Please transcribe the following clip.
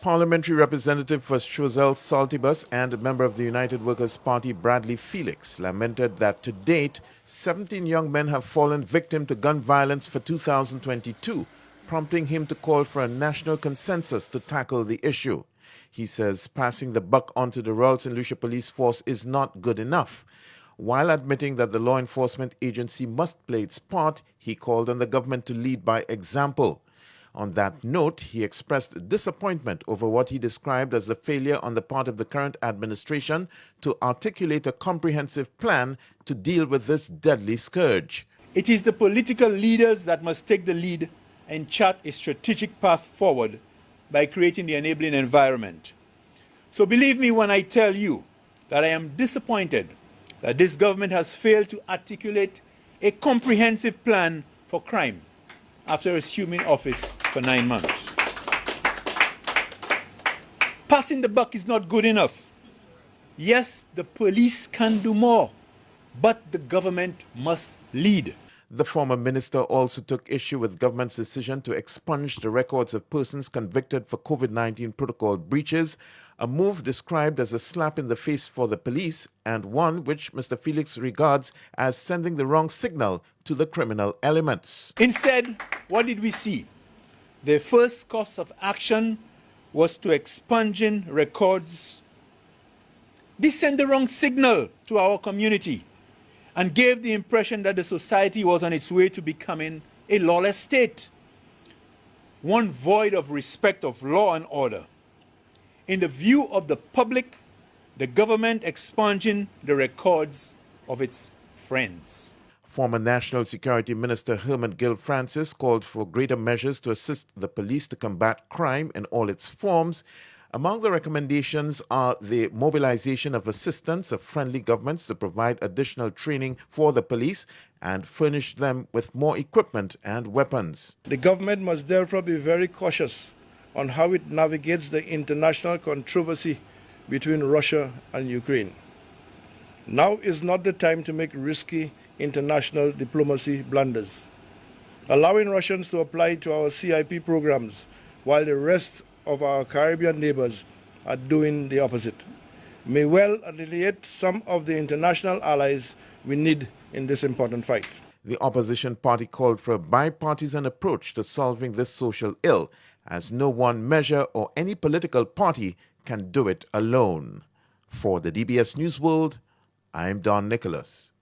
Parliamentary representative for Choiseul Saltibus and a member of the United Workers' Party Bradley Felix lamented that to date, 17 young men have fallen victim to gun violence for 2022, prompting him to call for a national consensus to tackle the issue. He says passing the buck onto the Royal St. Lucia Police Force is not good enough. While admitting that the law enforcement agency must play its part, he called on the government to lead by example. On that note, he expressed disappointment over what he described as the failure on the part of the current administration to articulate a comprehensive plan to deal with this deadly scourge. It is the political leaders that must take the lead and chart a strategic path forward by creating the enabling environment. So believe me when I tell you that I am disappointed that this government has failed to articulate a comprehensive plan for crime after assuming office for 9 months. Passing the buck is not good enough. Yes, the police can do more, but the government must lead. The former minister also took issue with government's decision to expunge the records of persons convicted for COVID-19 protocol breaches, a move described as a slap in the face for the police and one which Mr. Felix regards as sending the wrong signal to the criminal elements. Instead, what did we see? The first course of action was to expunging records. This sent the wrong signal to our community and gave the impression that the society was on its way to becoming a lawless state, one void of respect of law and order. In the view of the public, the government expunging the records of its friends. Former National Security Minister Herman Gill Francis called for greater measures to assist the police to combat crime in all its forms. Among the recommendations are the mobilization of assistance of friendly governments to provide additional training for the police and furnish them with more equipment and weapons. The government must therefore be very cautious on how it navigates the international controversy between Russia and Ukraine. Now is not the time to make risky international diplomacy blunders. Allowing Russians to apply to our CIP programs while the rest of our Caribbean neighbors are doing the opposite may well annihilate some of the international allies we need in this important fight. The opposition party called for a bipartisan approach to solving this social ill, as no one measure or any political party can do it alone. For the DBS News World, I'm Don Nicholas.